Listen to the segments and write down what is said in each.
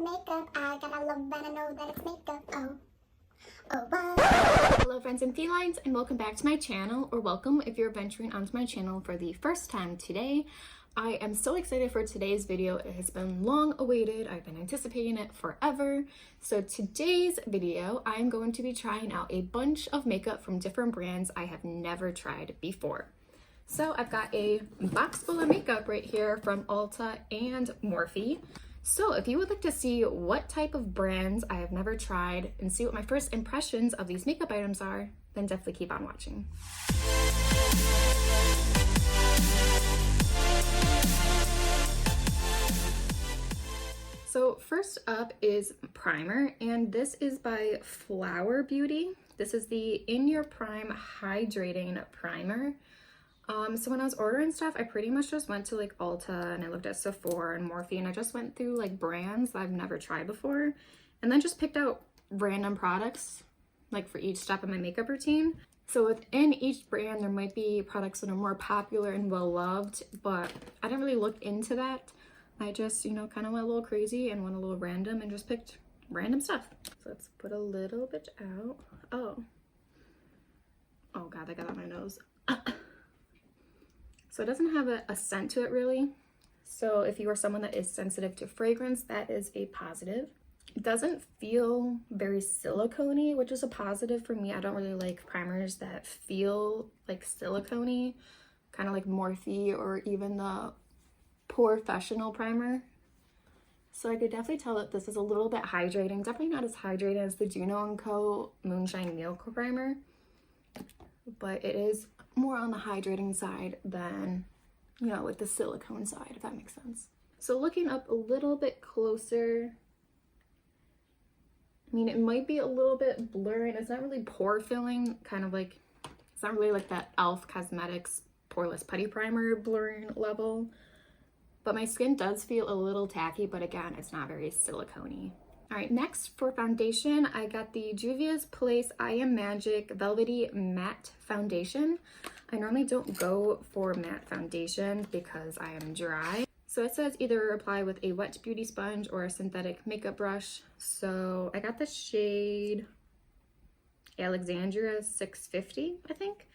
makeup. I gotta love and I know that it's makeup. What? Hello friends and felines, and welcome back to my channel, or welcome if you're venturing onto my channel for the first time today. I am so excited for today's video. It has been long awaited. I've been anticipating it forever. So today's video, I'm going to be trying out a bunch of makeup from different brands I have never tried before. So I've got a box full of makeup right here from Ulta and Morphe. So if you would like to see what type of brands I have never tried and see what my first impressions of these makeup items are, then definitely keep on watching. So first up is primer, and this is by Flower Beauty. This is the In Your Prime Hydrating Primer. So when I was ordering stuff, I pretty much just went to like Ulta and I looked at Sephora and Morphe, and I just went through like brands that I've never tried before and then just picked out random products like for each step of my makeup routine. So within each brand, there might be products that are more popular and well loved, but I didn't really look into that. I just, kind of went a little crazy and went a little random and just picked random stuff. So let's put a little bit out. Oh God, I got on my nose. So it doesn't have a scent to it really. So if you are someone that is sensitive to fragrance, that is a positive. It doesn't feel very silicone-y, which is a positive for me. I don't really like primers that feel like silicone-y, kind of like Morphe or even the Professional primer. So I could definitely tell that this is a little bit hydrating. Definitely not as hydrating as the Juno & Co. Moonshine Milk Primer, but it is more on the hydrating side than, like the silicone side, if that makes sense. So looking up a little bit closer, it might be a little bit blurry. It's not really pore filling, kind of like, it's not really like that e.l.f. Cosmetics Poreless Putty Primer blurring level. But my skin does feel a little tacky, but again, it's not very silicone-y. All right, next for foundation, I got the Juvia's Place I Am Magic Velvety Matte Foundation. I normally don't go for matte foundation because I am dry. So it says either apply with a wet beauty sponge or a synthetic makeup brush. So I got the shade Alexandria 650, I think.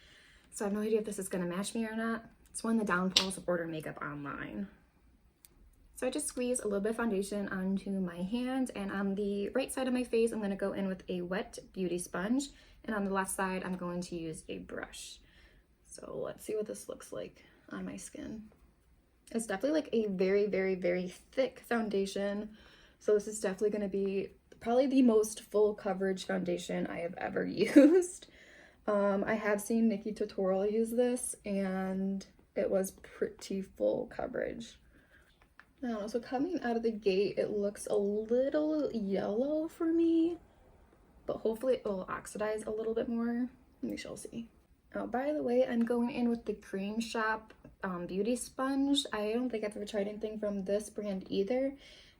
So I have no idea if this is gonna match me or not. It's one of the downfalls of ordering makeup online. So I just squeeze a little bit of foundation onto my hand, and on the right side of my face, I'm going to go in with a wet beauty sponge, and on the left side, I'm going to use a brush. So let's see what this looks like on my skin. It's definitely like a very, very, very thick foundation. So this is definitely going to be probably the most full coverage foundation I have ever used. I have seen Nikki Tutorial use this, and it was pretty full coverage. I don't know, so coming out of the gate, it looks a little yellow for me, but hopefully it will oxidize a little bit more. We shall see. Oh, by the way, I'm going in with the Creme Shop beauty sponge. I don't think I've ever tried anything from this brand either,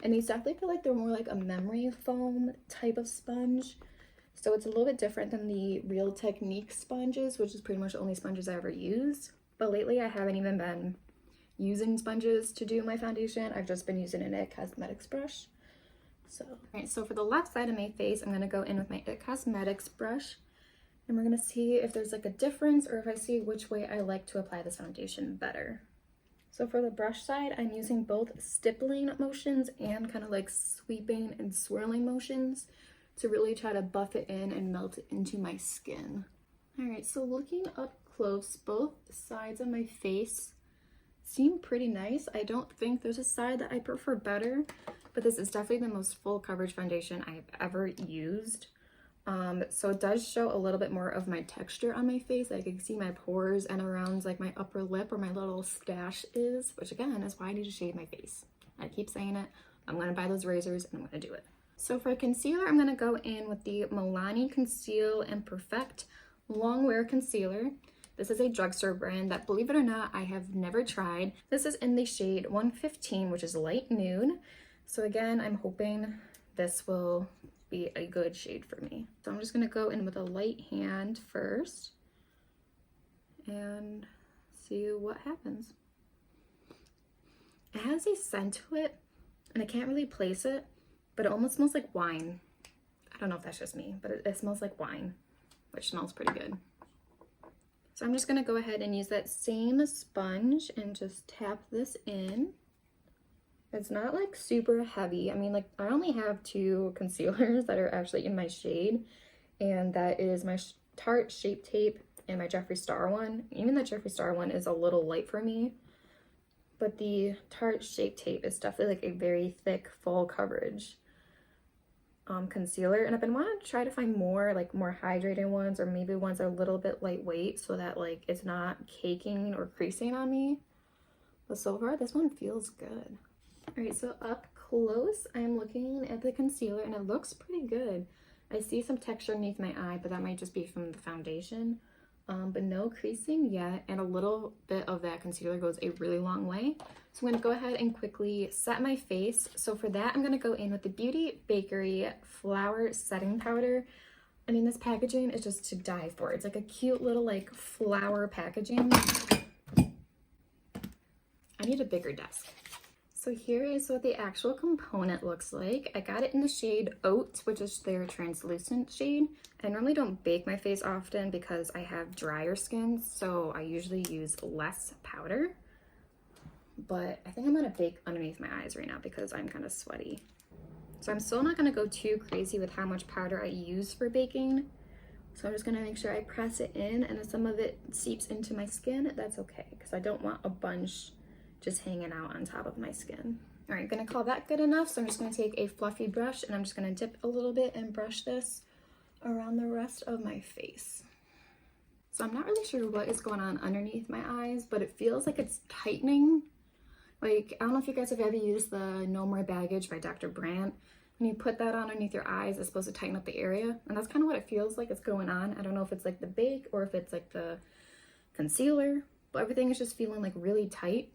and these definitely feel like they're more like a memory foam type of sponge. So it's a little bit different than the Real Technique sponges, which is pretty much the only sponges I ever use. But lately I haven't even been using sponges to do my foundation. I've just been using an IT Cosmetics brush. So for the left side of my face, I'm going to go in with my IT Cosmetics brush, and we're going to see if there's like a difference or if I see which way I like to apply this foundation better. So for the brush side, I'm using both stippling motions and kind of like sweeping and swirling motions to really try to buff it in and melt it into my skin. All right, so looking up close, both sides of my face seem pretty nice. I don't think there's a side that I prefer better, but this is definitely the most full coverage foundation I've ever used. So it does show a little bit more of my texture on my face. I can see my pores and around like my upper lip where my little stash is, which again is why I need to shave my face. I keep saying it. I'm gonna buy those razors and I'm gonna do it. So for concealer, I'm gonna go in with the Milani Conceal and Perfect Longwear Concealer. This is a drugstore brand that, believe it or not, I have never tried. This is in the shade 115, which is light nude. So again, I'm hoping this will be a good shade for me. So I'm just gonna go in with a light hand first and see what happens. It has a scent to it, and I can't really place it, but it almost smells like wine. I don't know if that's just me, but it smells like wine, which smells pretty good. So I'm just gonna go ahead and use that same sponge and just tap this in. It's not like super heavy. I mean, like, I only have 2 concealers that are actually in my shade, and that is my Tarte Shape Tape and my Jeffree Star one. Even the Jeffree Star one is a little light for me, but the Tarte Shape Tape is definitely like a very thick, full coverage concealer, and I've been wanting to try to find more hydrating ones, or maybe ones that are a little bit lightweight so that like it's not caking or creasing on me. But so far this one feels good. All right, so up close I'm looking at the concealer and it looks pretty good. I see some texture underneath my eye, but that might just be from the foundation. But no creasing yet, and a little bit of that concealer goes a really long way. So I'm going to go ahead and quickly set my face. So for that, I'm going to go in with the Bakerie Flower Setting Powder. I mean, this packaging is just to die for. It's like a cute little like flower packaging. I need a bigger desk. So here is what the actual component looks like. I got it in the shade Oat, which is their translucent shade. I normally don't bake my face often because I have drier skin, so I usually use less powder. But I think I'm gonna bake underneath my eyes right now because I'm kind of sweaty. So I'm still not gonna go too crazy with how much powder I use for baking. So I'm just gonna make sure I press it in, and if some of it seeps into my skin, that's okay, because I don't want a bunch just hanging out on top of my skin. All right, I'm gonna call that good enough. So I'm just gonna take a fluffy brush and I'm just gonna dip a little bit and brush this around the rest of my face. So I'm not really sure what is going on underneath my eyes, but it feels like it's tightening. Like, I don't know if you guys have ever used the No More Baggage by Dr. Brandt. When you put that on underneath your eyes, it's supposed to tighten up the area. And that's kind of what it feels like it's going on. I don't know if it's like the bake or if it's like the concealer, but everything is just feeling like really tight.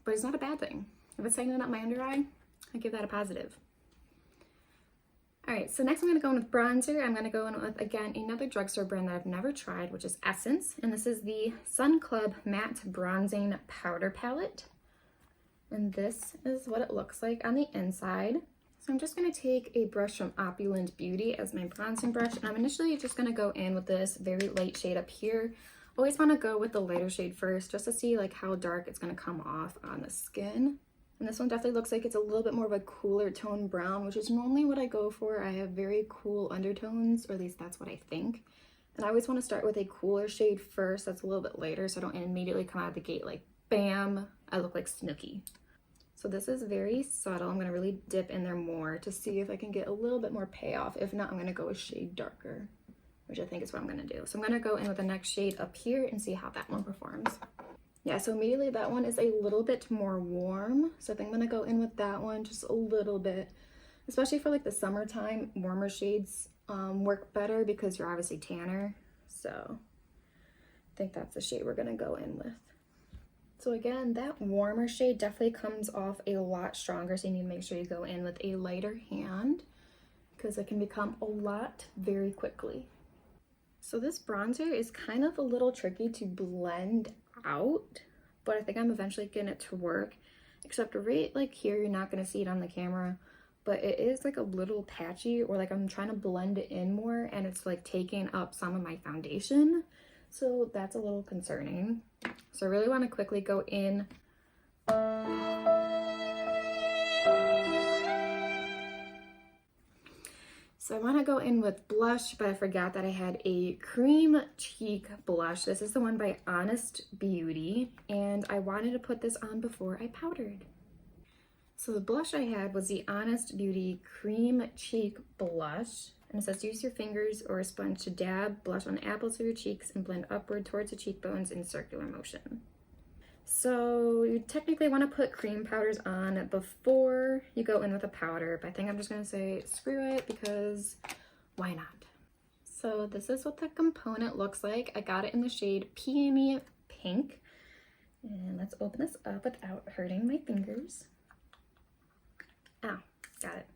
But it's not a bad thing. If it's tightening up my under eye, I give that a positive. All right, so next I'm gonna go in with bronzer. I'm gonna go in with, again, another drugstore brand that I've never tried, which is Essence. And this is the Sun Club Matte Bronzing Powder Palette. And this is what it looks like on the inside. So I'm just gonna take a brush from Opulent Beauty as my bronzing brush. And I'm initially just gonna go in with this very light shade up here. Always wanna go with the lighter shade first, just to see like how dark it's gonna come off on the skin. And this one definitely looks like it's a little bit more of a cooler tone brown, which is normally what I go for. I have very cool undertones, or at least that's what I think. And I always want to start with a cooler shade first that's a little bit lighter, so I don't immediately come out of the gate like, bam, I look like Snooki. So this is very subtle. I'm going to really dip in there more to see if I can get a little bit more payoff. If not, I'm going to go a shade darker, which I think is what I'm going to do. So I'm going to go in with the next shade up here and see how that one performs. Yeah, so immediately that one is a little bit more warm. So I think I'm gonna go in with that one just a little bit, especially for like the summertime. Warmer shades work better because you're obviously tanner. So I think that's the shade we're gonna go in with. So again, that warmer shade definitely comes off a lot stronger. So you need to make sure you go in with a lighter hand because it can become a lot very quickly. So this bronzer is kind of a little tricky to blend out, but I think I'm eventually getting it to work, except right like here, you're not going to see it on the camera, but it is like a little patchy, or like I'm trying to blend it in more and it's like taking up some of my foundation. So that's a little concerning. So I really want to quickly go in. So I want to go in with blush, but I forgot that I had a cream cheek blush. This is the one by Honest Beauty, and I wanted to put this on before I powdered. So the blush I had was the Honest Beauty Cream Cheek Blush, and it says use your fingers or a sponge to dab blush on the apples of your cheeks and blend upward towards the cheekbones in circular motion. So you technically want to put cream powders on before you go in with a powder, but I think I'm just going to say screw it because why not? So this is what the component looks like. I got it in the shade Peony Pink. And let's open this up without hurting my fingers. Ow, got it.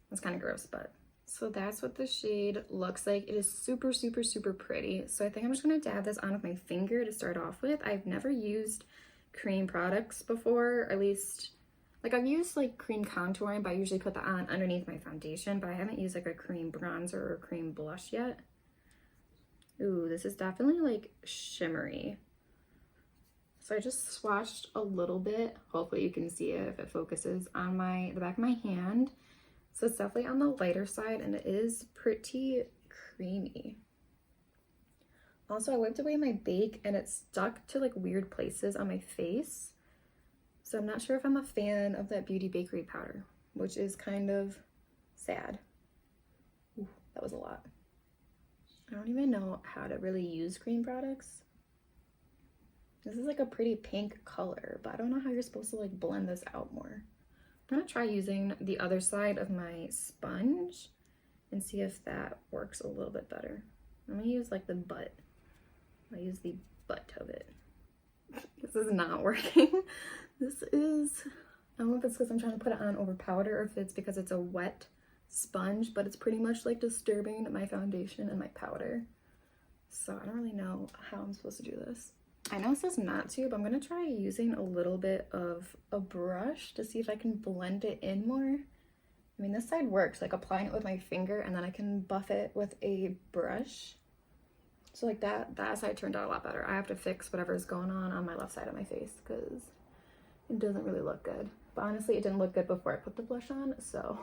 That's kind of gross, but. So that's what the shade looks like. It is super, super, super pretty. So I think I'm just gonna dab this on with my finger to start off with. I've never used cream products before, or at least Like I've used like cream contouring, but I usually put that on underneath my foundation, but I haven't used like a cream bronzer or a cream blush yet. Ooh, this is definitely like shimmery. So I just swatched a little bit. Hopefully you can see it if it focuses on the back of my hand. So it's definitely on the lighter side and it is pretty creamy. Also, I wiped away my bake and it stuck to like weird places on my face. So I'm not sure if I'm a fan of that Beauty Bakerie powder, which is kind of sad. Ooh, that was a lot. I don't even know how to really use cream products. This is like a pretty pink color, but I don't know how you're supposed to like blend this out more. I'm gonna try using the other side of my sponge and see if that works a little bit better. I'm gonna use like the butt. I'll use the butt of it. This is not working. This is, I don't know if it's because I'm trying to put it on over powder or if it's because it's a wet sponge, but it's pretty much like disturbing my foundation and my powder. So I don't really know how I'm supposed to do this. I know it says not to, but I'm gonna try using a little bit of a brush to see if I can blend it in more. I mean, this side works, like applying it with my finger and then I can buff it with a brush. So like that side turned out a lot better. I have to fix whatever's going on my left side of my face because it doesn't really look good. But honestly, it didn't look good before I put the blush on, so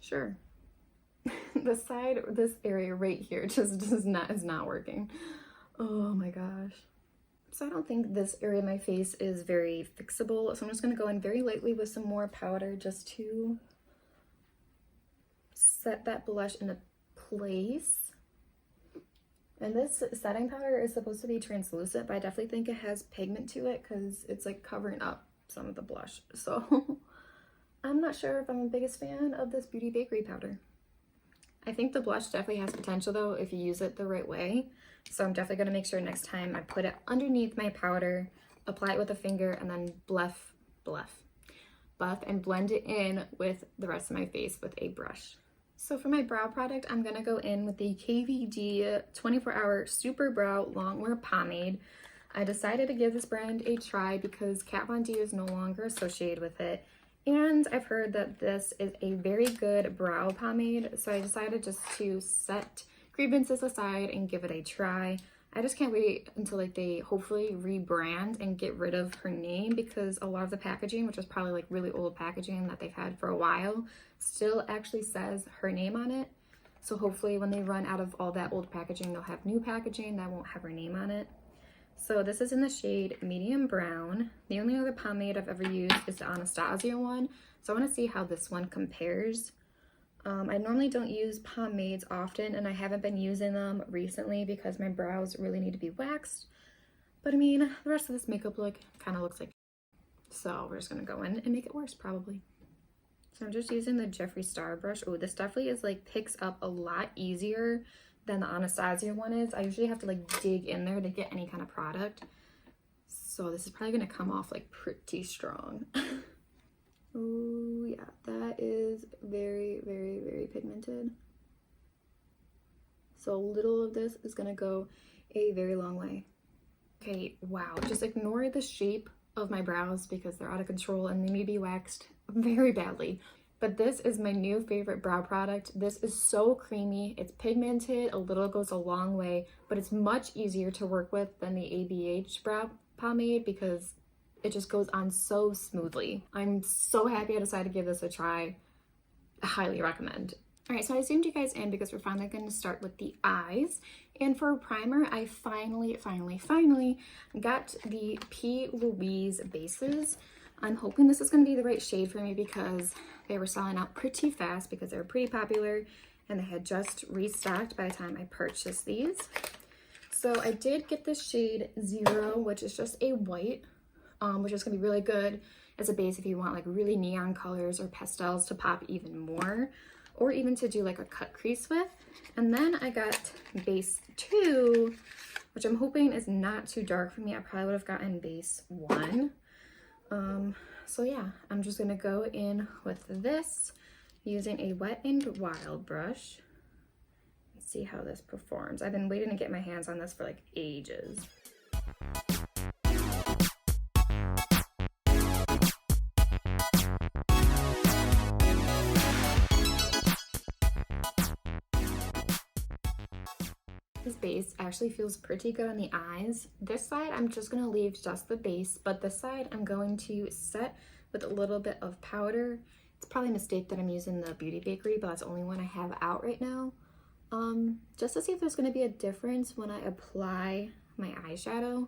sure. This area right here just is not working. Oh my gosh. So I don't think this area of my face is very fixable. So I'm just gonna go in very lightly with some more powder just to set that blush into place. And this setting powder is supposed to be translucent, but I definitely think it has pigment to it because it's like covering up some of the blush. So I'm not sure if I'm the biggest fan of this Beauty Bakerie powder. I think the blush definitely has potential though if you use it the right way. So I'm definitely gonna make sure next time I put it underneath my powder, apply it with a finger, and then buff and blend it in with the rest of my face with a brush. So for my brow product, I'm gonna go in with the KVD 24-Hour Super Brow Longwear Pomade. I decided to give this brand a try because Kat Von D is no longer associated with it. And I've heard that this is a very good brow pomade, so I decided just to set grievances aside and give it a try. I just can't wait until like they hopefully rebrand and get rid of her name because a lot of the packaging, which is probably like really old packaging that they've had for a while, still actually says her name on it. So hopefully when they run out of all that old packaging, they'll have new packaging that won't have her name on it. So this is in the shade Medium Brown. The only other pomade I've ever used is the Anastasia one. So I want to see how this one compares. I normally don't use pomades often, and I haven't been using them recently because my brows really need to be waxed. But I mean, the rest of this makeup look kind of looks like, so we're just gonna go in and make it worse probably. So I'm just using the Jeffree Star brush. Oh, this definitely is like picks up a lot easier than the Anastasia one is. I usually have to like dig in there to get any kind of product. So this is probably gonna come off like pretty strong. Oh yeah, that is very, very, very pigmented. So a little of this is gonna go a very long way. Okay, wow, just ignore the shape of my brows because they're out of control and they need to be waxed very badly. But this is my new favorite brow product. This is so creamy, it's pigmented, a little goes a long way, but it's much easier to work with than the ABH brow pomade because it just goes on so smoothly. I'm so happy I decided to give this a try. I highly recommend. All right, so I zoomed you guys in because we're finally going to start with the eyes. And for a primer, I finally got the P Louise bases. I'm hoping this is going to be the right shade for me because they were selling out pretty fast because they were pretty popular and they had just restocked by the time I purchased these. So I did get the shade 0, which is just a white. Which is gonna be really good as a base if you want like really neon colors or pastels to pop even more, or even to do like a cut crease with. And then I got base 2, which I'm hoping is not too dark for me. I probably would have gotten base 1. So yeah, I'm just gonna go in with this using a Wet n Wild brush and see how this performs. I've been waiting to get my hands on this for like ages. This base actually feels pretty good on the eyes. This side, I'm just gonna leave just the base, but this side I'm going to set with a little bit of powder. It's probably a mistake that I'm using the Beauty Bakerie, but that's the only one I have out right now. Just to see if there's gonna be a difference when I apply my eyeshadow.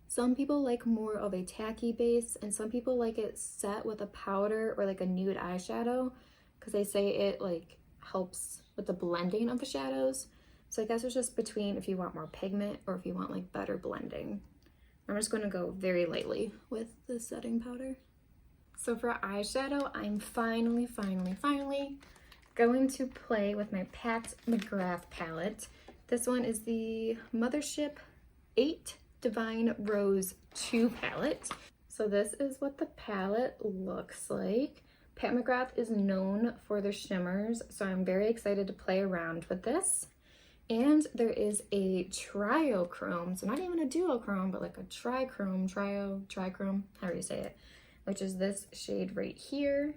Some people like more of a tacky base, and some people like it set with a powder or like a nude eyeshadow, because they say it like helps with the blending of the shadows. So I guess it's just between if you want more pigment or if you want like better blending. I'm just going to go very lightly with the setting powder. So for eyeshadow, I'm finally going to play with my Pat McGrath palette. This one is the Mothership 8 Divine Rose 2 palette. So this is what the palette looks like. Pat McGrath is known for their shimmers, so I'm very excited to play around with this. And there is a triochrome, so not even a duochrome, but like a trichrome, trichrome, however you say it, which is this shade right here.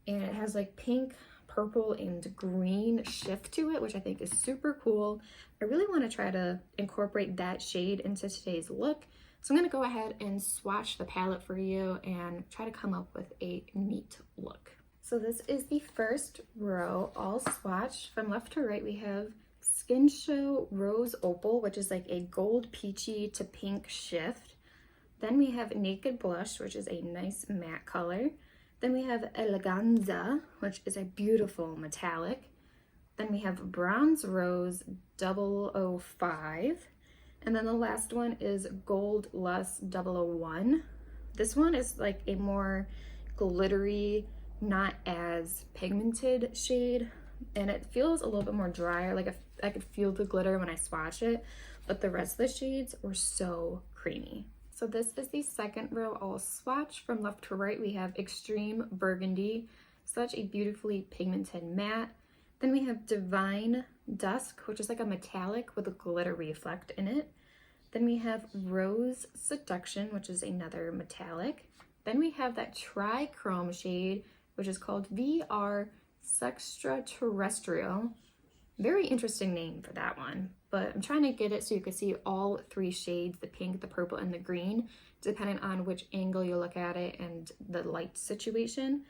And it has like pink, purple, and green shift to it, which I think is super cool. I really want to try to incorporate that shade into today's look. So I'm going to go ahead and swatch the palette for you and try to come up with a neat look. So this is the first row, all swatched. From left to right, we have Skin Show Rose Opal, which is like a gold peachy to pink shift. Then we have Naked Blush, which is a nice matte color. Then we have Eleganza, which is a beautiful metallic. Then we have Bronze Rose 005. And then the last one is Gold Lust 001. This one is like a more glittery, not as pigmented shade. And it feels a little bit more drier. Like I could feel the glitter when I swatch it, but the rest of the shades were so creamy. So this is the second row all swatch. From left to right, we have Extreme Burgundy, such a beautifully pigmented matte. Then we have Divine Dusk, which is like a metallic with a glitter reflect in it. Then we have Rose Seduction, which is another metallic. Then we have that trichrome shade, which is called VR Sextraterrestrial. Very interesting name for that one, but I'm trying to get it so you can see all three shades, the pink, the purple, and the green, depending on which angle you look at it and the light situation.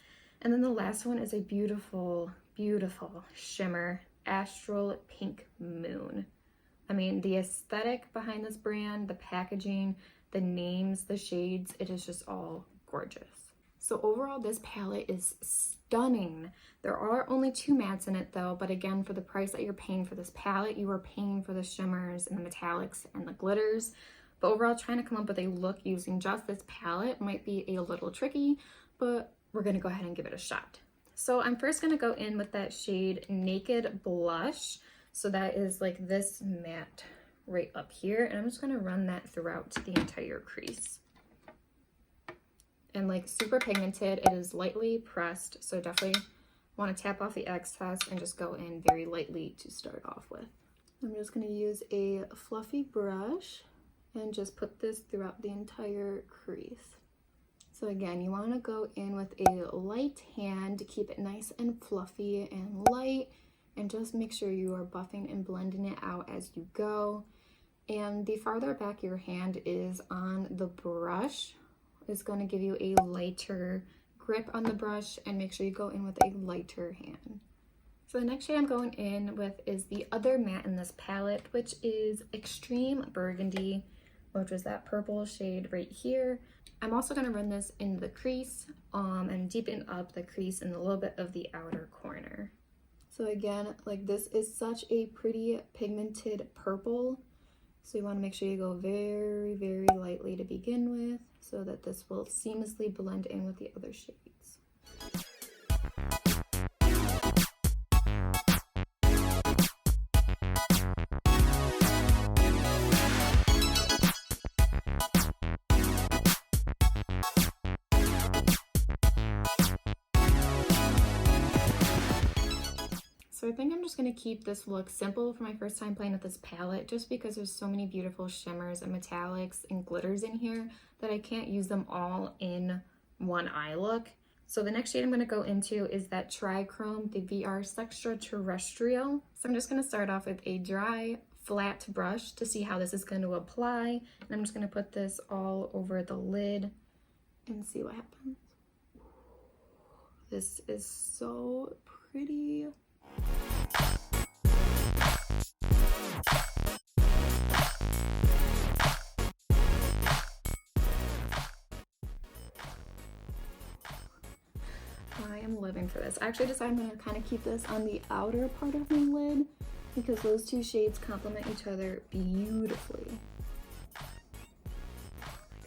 And then the last one is a beautiful, beautiful shimmer, Astral Pink Moon. I mean, the aesthetic behind this brand, the packaging, the names, the shades, it is just all gorgeous. So overall, this palette is stunning. There are only 2 mattes in it though, but again, for the price that you're paying for this palette, you are paying for the shimmers and the metallics and the glitters. But overall, trying to come up with a look using just this palette might be a little tricky, but we're gonna go ahead and give it a shot. So I'm first gonna go in with that shade Naked Blush. So that is like this matte right up here, and I'm just gonna run that throughout the entire crease. And like super pigmented, it is lightly pressed, so definitely want to tap off the excess and just go in very lightly to start off with. I'm just going to use a fluffy brush and just put this throughout the entire crease. So again, you want to go in with a light hand to keep it nice and fluffy and light, and just make sure you are buffing and blending it out as you go. And the farther back your hand is on the brush is going to give you a lighter grip on the brush, and make sure you go in with a lighter hand. So the next shade I'm going in with is the other matte in this palette, which is Extreme Burgundy, which is that purple shade right here. I'm also going to run this in the crease and deepen up the crease in a little bit of the outer corner. So again, like this is such a pretty pigmented purple. So you want to make sure you go very, very lightly to begin with so that this will seamlessly blend in with the other shades. So I think I'm just going to keep this look simple for my first time playing with this palette, just because there's so many beautiful shimmers and metallics and glitters in here that I can't use them all in one eye look. So the next shade I'm going to go into is that Trichrome, the VR Sextraterrestrial. So I'm just going to start off with a dry, flat brush to see how this is going to apply. And I'm just going to put this all over the lid and see what happens. This is so pretty. I am living for this. I actually decided I'm going to kind of keep this on the outer part of my lid because those two shades complement each other beautifully.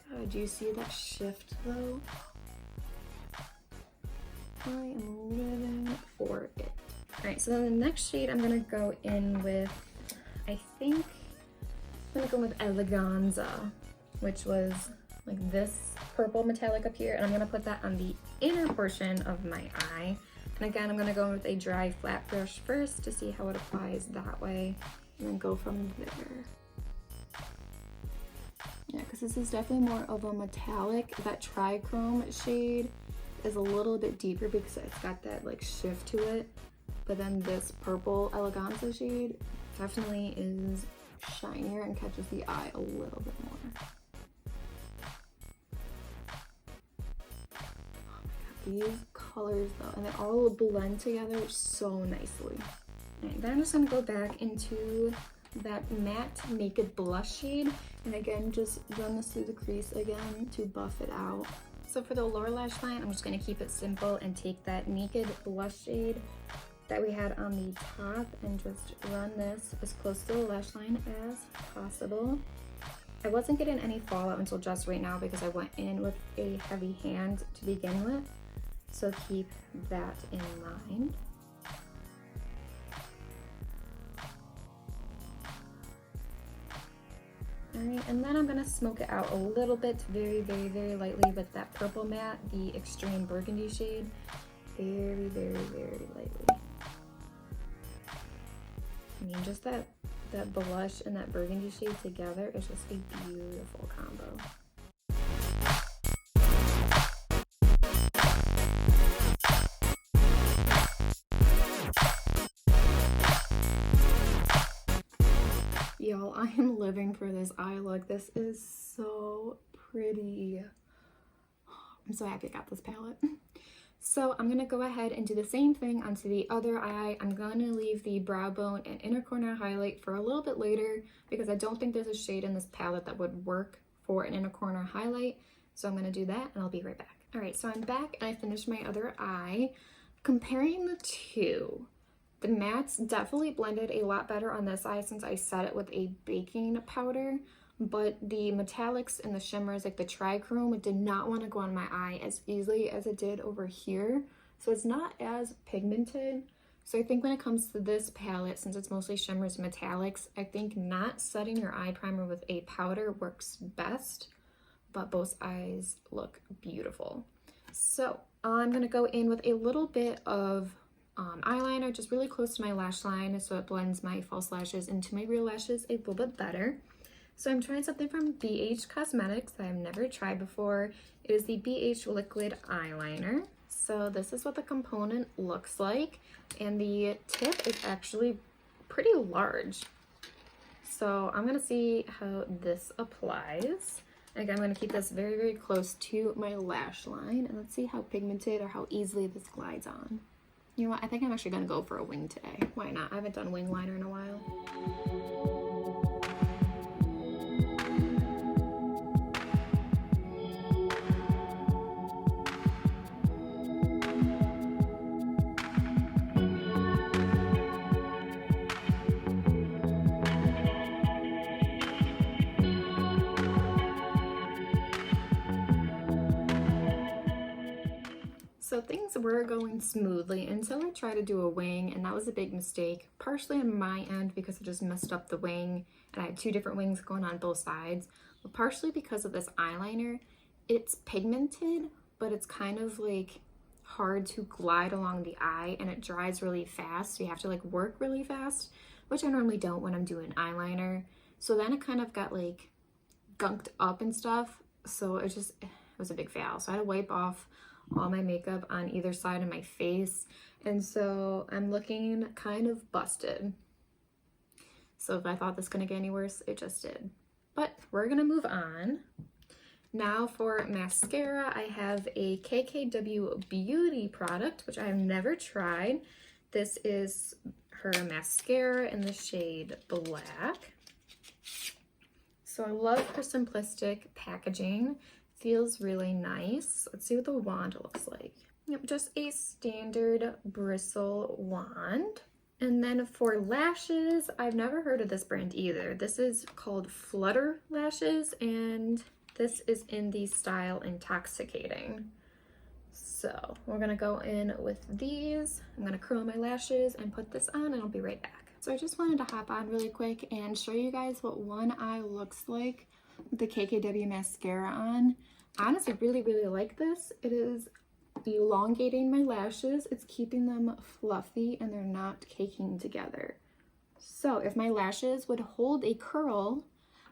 God, do you see that shift though? I am living for it. Alright, so then the next shade I'm going to go in with, I think I'm going to go with Eleganza, which was like this purple metallic up here, and I'm going to put that on the inner portion of my eye. And again, I'm going to go with a dry flat brush first to see how it applies that way, and then go from there. Yeah, because this is definitely more of a metallic. That Trichrome shade is a little bit deeper because it's got that like shift to it, but then this purple Eleganza shade definitely is shinier and catches the eye a little bit more. These colors though, and they all blend together so nicely. Right, then I'm just gonna go back into that matte Naked Blush shade, and again just run this through the crease again to buff it out. So for the lower lash line, I'm just gonna keep it simple and take that Naked Blush shade that we had on the top and just run this as close to the lash line as possible. I wasn't getting any fallout until just right now because I went in with a heavy hand to begin with. So keep that in mind. Alright, and then I'm going to smoke it out a little bit, very, very, very lightly with that purple matte, the Extreme Burgundy shade. Very, very, very lightly. I mean, just that blush and that burgundy shade together is just a beautiful combo. Y'all, I am living for this eye look. This is so pretty. I'm so happy I got this palette. So I'm going to go ahead and do the same thing onto the other eye. I'm going to leave the brow bone and inner corner highlight for a little bit later because I don't think there's a shade in this palette that would work for an inner corner highlight. So I'm going to do that and I'll be right back. All right, so I'm back and I finished my other eye. Comparing the two, the mattes definitely blended a lot better on this eye since I set it with a baking powder, but the metallics and the shimmers, like the Trichrome, did not want to go on my eye as easily as it did over here. So it's not as pigmented. So I think when it comes to this palette, since it's mostly shimmers and metallics, I think not setting your eye primer with a powder works best, but both eyes look beautiful. So I'm going to go in with a little bit of eyeliner just really close to my lash line so it blends my false lashes into my real lashes a little bit better. So I'm trying something from BH Cosmetics that I've never tried before. It is the BH Liquid Eyeliner. So this is what the component looks like, and the tip is actually pretty large. So I'm going to see how this applies. Again, I'm going to keep this very, very close to my lash line, and let's see how pigmented or how easily this glides on. You know what? I think I'm actually going to go for a wing today. Why not? I haven't done wing liner in a while. So things were going smoothly until I tried to do a wing, and that was a big mistake, partially on my end because I just messed up the wing and I had two different wings going on both sides, but partially because of this eyeliner. It's pigmented, but it's kind of like hard to glide along the eye, and it dries really fast, so you have to like work really fast, which I normally don't when I'm doing eyeliner. So then it kind of got like gunked up and stuff, so it was a big fail. So I had to wipe off all my makeup on either side of my face, and so I'm looking kind of busted. So if I thought this couldn't get any worse, it just did. But we're gonna move on. Now for mascara, I have a KKW Beauty product, which I have never tried. This is her mascara in the shade Black. So I love her simplistic packaging. Feels really nice. Let's see what the wand looks like. Yep, just a standard bristle wand. And then for lashes, I've never heard of this brand either. This is called Flutter lashes, and this is in the style Intoxicating. So we're gonna go in with these. I'm gonna curl my lashes and put this on, and I'll be right back. So I just wanted to hop on really quick and show you guys what one eye looks like with the KKW mascara on. I honestly really like this. It is elongating my lashes. It's keeping them fluffy and they're not caking together. So if my lashes would hold a curl,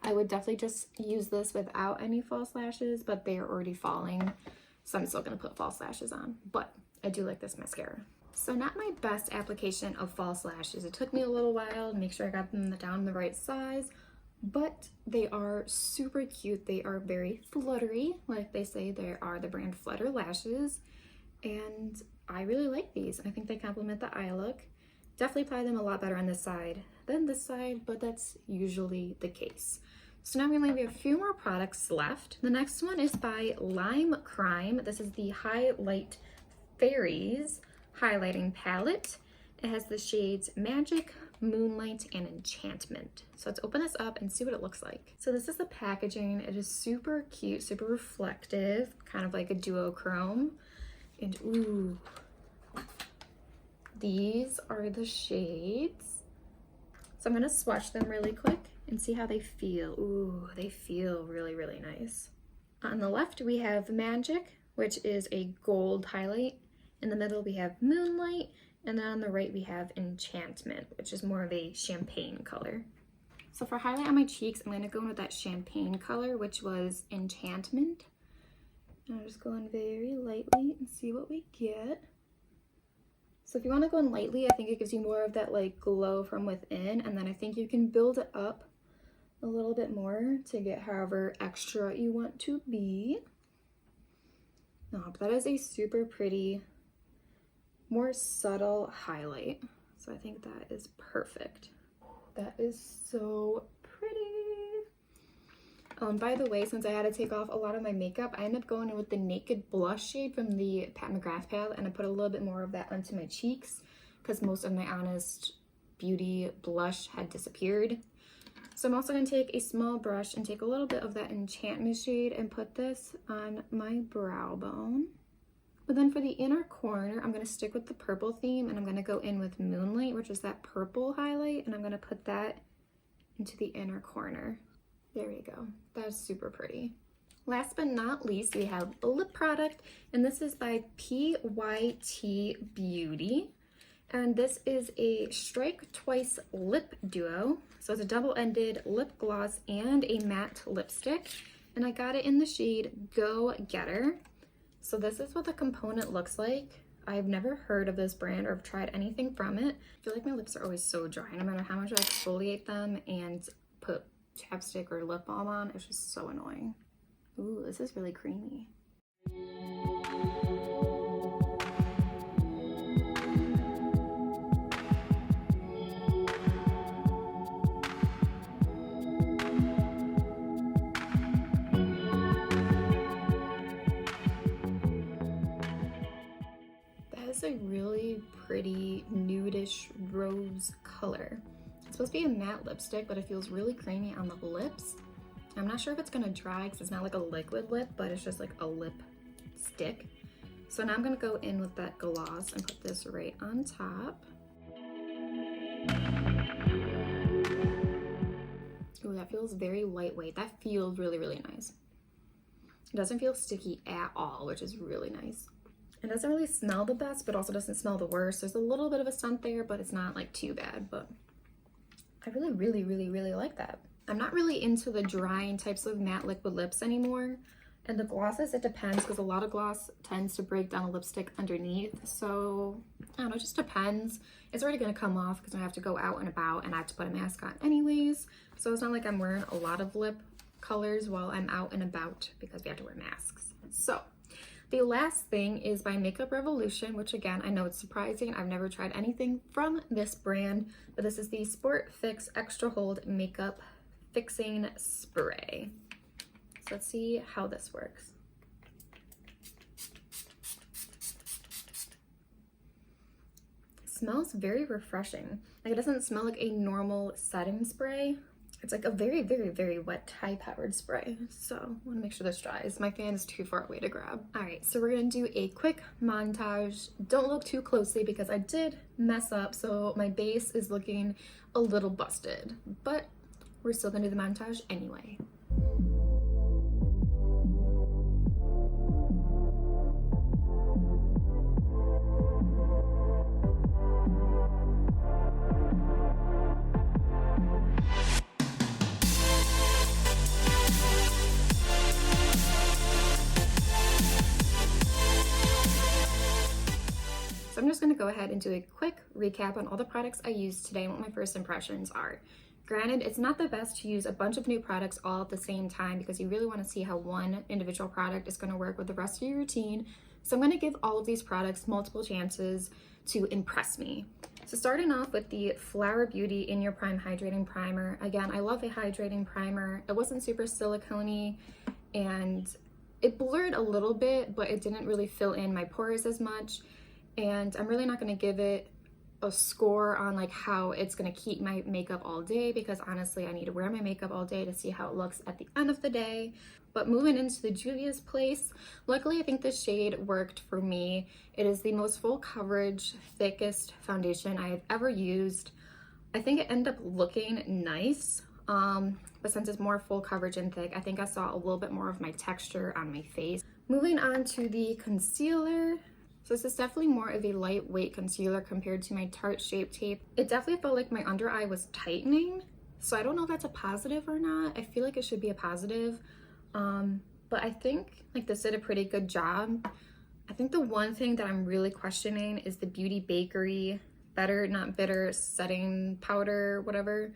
I would definitely just use this without any false lashes, but they are already falling, so I'm still gonna put false lashes on. But I do like this mascara. So not my best application of false lashes. It took me a little while to make sure I got them down the right size, but they are super cute. They are very fluttery, like they say. They are the brand Flutter lashes, and I really like these. I think they complement the eye look. Definitely apply them a lot better on this side than this side, but that's usually the case. So now we only have a few more products left. The next one is by Lime Crime. This is the Highlight Fairies highlighting palette. It has the shades Magic, Moonlight, and Enchantment. So let's open this up and see what it looks like. So this is the packaging. It is super cute, super reflective, kind of like a duochrome. And ooh, these are the shades. So I'm gonna swatch them really quick and see how they feel. Ooh, they feel really nice. On the left, we have Magic, which is a gold highlight. In the middle, we have Moonlight. And then on the right, we have Enchantment, which is more of a champagne color. So for highlight on my cheeks, I'm gonna go in with that champagne color, which was Enchantment. And I'll just go in very lightly and see what we get. So if you wanna go in lightly, I think it gives you more of that like glow from within. And then I think you can build it up a little bit more to get however extra you want to be. No, but that is a super pretty, more subtle highlight. So I think that is perfect. That is so pretty. Oh, and by the way, since I had to take off a lot of my makeup, I ended up going in with the Naked Blush shade from the McGrath palette, and I put a little bit more of that onto my cheeks because most of my Honest Beauty blush had disappeared. So I'm also going to take a small brush and take a little bit of that Enchantment shade and put this on my brow bone. But then for the inner corner, I'm going to stick with the purple theme, and I'm going to go in with Moonlight, which is that purple highlight, and I'm going to put that into the inner corner. There we go. That's super pretty. Last but not least, we have a lip product, and this is by PYT Beauty. And this is a Strike Twice lip duo. So it's a double-ended lip gloss and a matte lipstick. And I got it in the shade Go Getter. So this is what the component looks like. I've never heard of this brand or have tried anything from it. I feel like my lips are always so dry. No matter how much I exfoliate them and put chapstick or lip balm on, it's just so annoying. Ooh, this is really creamy. That is a really pretty nudish rose color. It's supposed to be a matte lipstick, but it feels really creamy on the lips. I'm not sure if it's gonna dry because it's not like a liquid lip, but it's just like a lip stick. So now I'm gonna go in with that gloss and put this right on top. Ooh, that feels very lightweight. That feels really nice. It doesn't feel sticky at all, which is really nice. It doesn't really smell the best, but also doesn't smell the worst. There's a little bit of a scent there, but it's not like too bad, but I really like that. I'm not really into the drying types of matte liquid lips anymore. And the glosses, it depends, because a lot of gloss tends to break down a lipstick underneath. So, I don't know, it just depends. It's already going to come off because I have to go out and about and I have to put a mask on anyways. So it's not like I'm wearing a lot of lip colors while I'm out and about because we have to wear masks. So, the last thing is by Makeup Revolution, which again, I know it's surprising. I've never tried anything from this brand, but this is the Sport Fix Extra Hold Makeup Fixing Spray. So let's see how this works. It smells very refreshing. Like, it doesn't smell like a normal setting spray. It's like a very, very, very wet, high-powered spray. So I want to make sure this dries. My fan is too far away to grab. All right, so we're gonna do a quick montage. Don't look too closely because I did mess up, so my base is looking a little busted, but we're still gonna do the montage anyway. So I'm just going to go ahead and do a quick recap on all the products I used today and what my first impressions are. Granted, it's not the best to use a bunch of new products all at the same time because you really want to see how one individual product is going to work with the rest of your routine. So I'm going to give all of these products multiple chances to impress me. So starting off with the Flower Beauty In Your Prime Hydrating Primer. Again, I love a hydrating primer. It wasn't super silicone-y and it blurred a little bit, but it didn't really fill in my pores as much. And I'm really not going to give it a score on like how it's going to keep my makeup all day because honestly I need to wear my makeup all day to see how it looks at the end of the day. But moving into the Juvia's place, luckily I think this shade worked for me. It is the most full coverage, thickest foundation I have ever used. I think it ended up looking nice, but since it's more full coverage and thick, I think I saw a little bit more of my texture on my face. Moving on to the concealer. So this is definitely more of a lightweight concealer compared to my Tarte Shape Tape. It definitely felt like my under eye was tightening. So I don't know if that's a positive or not. I feel like it should be a positive. But I think like this did a pretty good job. I think the one thing that I'm really questioning is the Beauty Bakerie Better Not Bitter setting powder, whatever.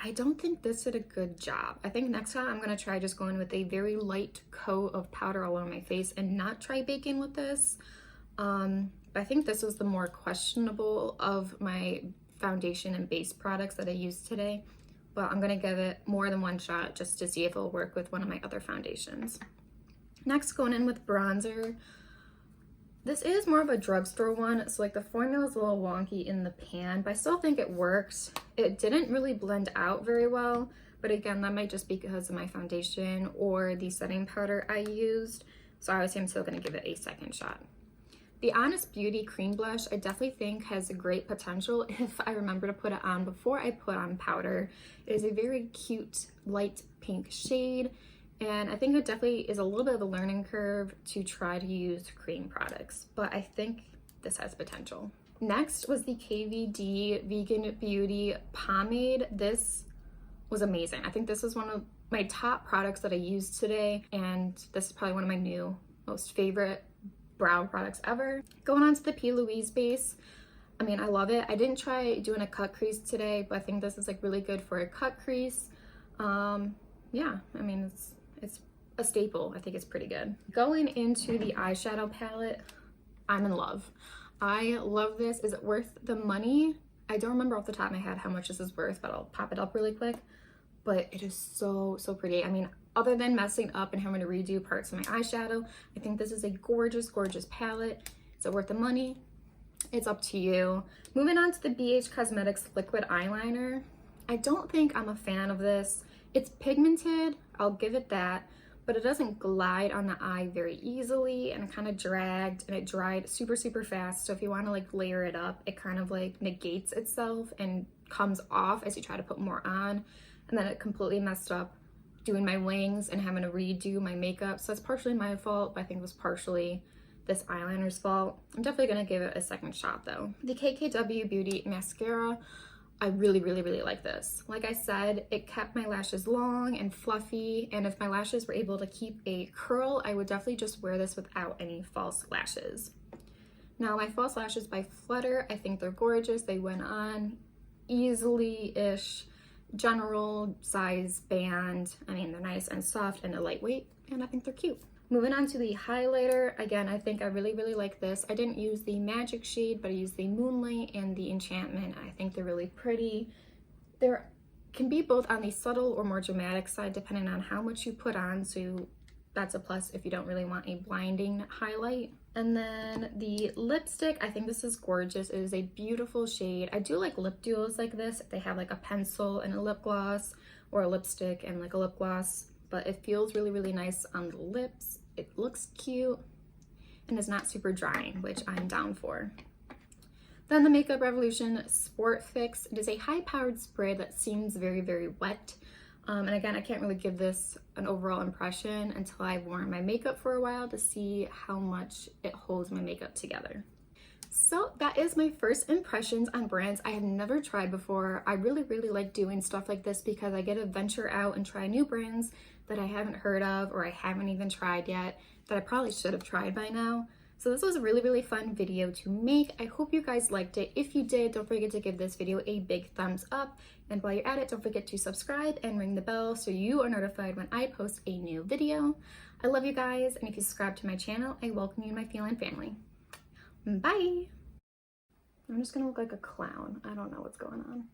I don't think this did a good job. I think next time I'm gonna try just going with a very light coat of powder all over my face and not try baking with this. But I think this was the more questionable of my foundation and base products that I used today. But I'm gonna give it more than one shot just to see if it'll work with one of my other foundations. Next, going in with bronzer. This is more of a drugstore one, so like the formula is a little wonky in the pan, but I still think it works. It didn't really blend out very well, but again, that might just be because of my foundation or the setting powder I used, so obviously I'm still gonna give it a second shot. The Honest Beauty Cream Blush, I definitely think has a great potential if I remember to put it on before I put on powder. It is a very cute, light pink shade. And I think it definitely is a little bit of a learning curve to try to use cream products, but I think this has potential. Next was the KVD Vegan Beauty Pomade. This was amazing. I think this is one of my top products that I used today, and this is probably one of my new most favorite brow products ever. Going on to the P Louise Base. I mean, I love it. I didn't try doing a cut crease today, but I think this is like really good for a cut crease. Yeah, I mean, it's a staple. I think it's pretty good. Going into the eyeshadow palette, I'm in love. I love this. Is it worth the money? I don't remember off the top of my head how much this is worth, but I'll pop it up really quick. But it is so, so pretty. I mean, other than messing up and having to redo parts of my eyeshadow, I think this is a gorgeous, gorgeous palette. Is it worth the money? It's up to you. Moving on to the BH Cosmetics Liquid Eyeliner. I don't think I'm a fan of this. It's pigmented, I'll give it that, but it doesn't glide on the eye very easily, and it kind of dragged and it dried super, super fast. So if you want to like layer it up, it kind of like negates itself and comes off as you try to put more on. And then it completely messed up doing my wings and having to redo my makeup. So that's partially my fault, but I think it was partially this eyeliner's fault. I'm definitely gonna give it a second shot though. The KKW Beauty Mascara. I really, really, really like this. Like I said, it kept my lashes long and fluffy, and if my lashes were able to keep a curl, I would definitely just wear this without any false lashes. Now, my false lashes by Flutter, I think they're gorgeous. They went on easily-ish, general size band. I mean, they're nice and soft and they're lightweight, and I think they're cute. Moving on to the highlighter, again, I think I really, really like this. I didn't use the Magic shade, but I used the Moonlight and the Enchantment. I think they're really pretty. They can be both on the subtle or more dramatic side, depending on how much you put on, so that's a plus if you don't really want a blinding highlight. And then the lipstick, I think this is gorgeous. It is a beautiful shade. I do like lip duos like this. If they have like a pencil and a lip gloss, or a lipstick and like a lip gloss, but it feels really, really nice on the lips. It looks cute and is not super drying, which I'm down for. Then the Makeup Revolution Sport Fix. It is a high-powered spray that seems very, very wet. And again, I can't really give this an overall impression until I've worn my makeup for a while to see how much it holds my makeup together. So that is my first impressions on brands I have never tried before. I really, really like doing stuff like this because I get to venture out and try new brands that I haven't heard of or I haven't even tried yet that I probably should have tried by now. So this was a really, really fun video to make. I hope you guys liked it. If you did, don't forget to give this video a big thumbs up. And while you're at it, don't forget to subscribe and ring the bell so you are notified when I post a new video. I love you guys, and if you subscribe to my channel, I welcome you to my Feline family. Bye! I'm just gonna look like a clown. I don't know what's going on.